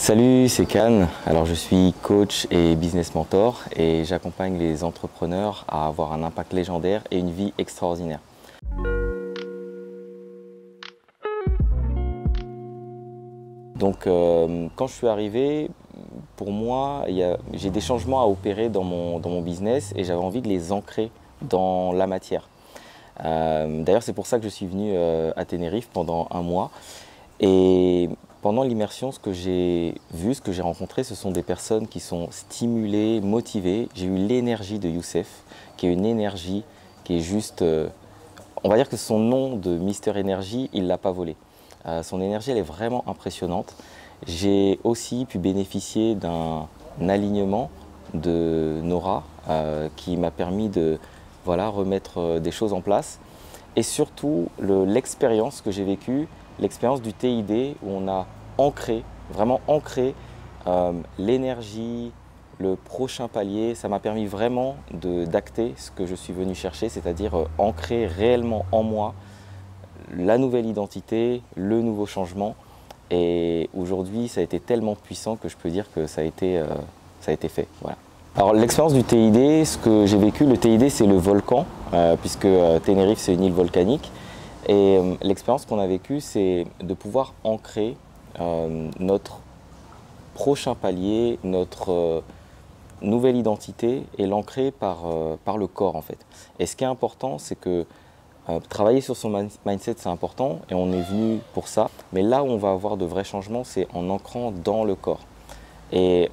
Salut, c'est Can. Alors je suis coach et business mentor et j'accompagne les entrepreneurs à avoir un impact légendaire et une vie extraordinaire. Donc quand je suis arrivé, pour moi, j'ai des changements à opérer dans mon business et j'avais envie de les ancrer dans la matière. D'ailleurs, c'est pour ça que je suis venu à Tenerife pendant un mois. Et pendant l'immersion, ce que j'ai vu, ce que j'ai rencontré, ce sont des personnes qui sont stimulées, motivées. J'ai eu l'énergie de Youssef, qui est une énergie qui est juste... on va dire que son nom de Mister Energy, il ne l'a pas volé. Son énergie, elle est vraiment impressionnante. J'ai aussi pu bénéficier d'un alignement de Nora qui m'a permis de remettre des choses en place. Et surtout, l'expérience que j'ai vécue, l'expérience du TID où on a ancré, vraiment ancré l'énergie, le prochain palier. Ça m'a permis vraiment d'acter ce que je suis venu chercher, c'est-à-dire ancrer réellement en moi la nouvelle identité, le nouveau changement. Et aujourd'hui, ça a été tellement puissant que je peux dire que ça a été fait. Voilà. Alors l'expérience du TID, ce que j'ai vécu, le TID c'est le volcan, puisque Tenerife c'est une île volcanique. Et l'expérience qu'on a vécue, c'est de pouvoir ancrer notre prochain palier, notre nouvelle identité et l'ancrer par le corps en fait. Et ce qui est important, c'est que travailler sur son mindset, c'est important et on est venu pour ça. Mais là où on va avoir de vrais changements, c'est en ancrant dans le corps. Et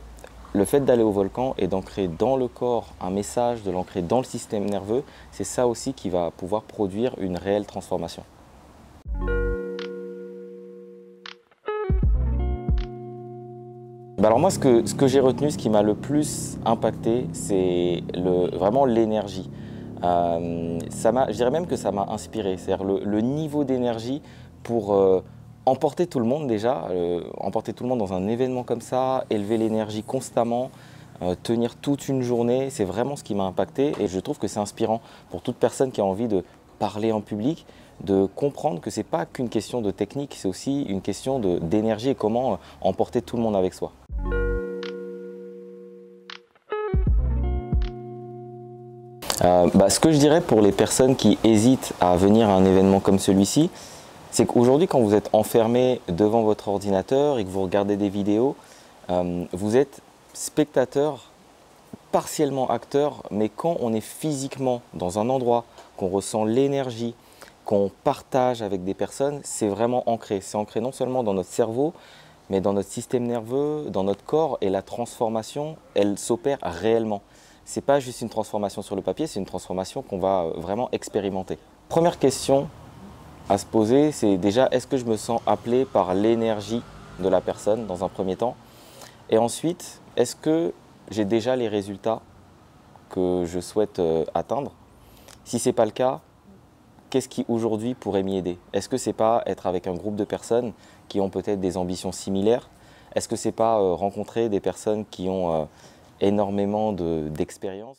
le fait d'aller au volcan et d'ancrer dans le corps un message, de l'ancrer dans le système nerveux, c'est ça aussi qui va pouvoir produire une réelle transformation. Alors moi, ce que j'ai retenu, ce qui m'a le plus impacté, c'est vraiment l'énergie. Je dirais même que ça m'a inspiré, c'est-à-dire le niveau d'énergie pour emporter tout le monde déjà, emporter tout le monde dans un événement comme ça, élever l'énergie constamment, tenir toute une journée, c'est vraiment ce qui m'a impacté et je trouve que c'est inspirant pour toute personne qui a envie de parler en public, de comprendre que ce n'est pas qu'une question de technique, c'est aussi une question d'énergie et comment emporter tout le monde avec soi. Ce que je dirais pour les personnes qui hésitent à venir à un événement comme celui-ci, c'est qu'aujourd'hui, quand vous êtes enfermé devant votre ordinateur et que vous regardez des vidéos, vous êtes spectateur, partiellement acteur, mais quand on est physiquement dans un endroit, qu'on ressent l'énergie, qu'on partage avec des personnes, c'est vraiment ancré. C'est ancré non seulement dans notre cerveau, mais dans notre système nerveux, dans notre corps, et la transformation, elle s'opère réellement. Ce n'est pas juste une transformation sur le papier, c'est une transformation qu'on va vraiment expérimenter. Première question à se poser, c'est déjà, est-ce que je me sens appelé par l'énergie de la personne dans un premier temps? Et ensuite, est-ce que j'ai déjà les résultats que je souhaite atteindre? Si ce n'est pas le cas, qu'est-ce qui aujourd'hui pourrait m'y aider? Est-ce que ce n'est pas être avec un groupe de personnes qui ont peut-être des ambitions similaires? Est-ce que ce n'est pas rencontrer des personnes qui ont énormément d'expérience?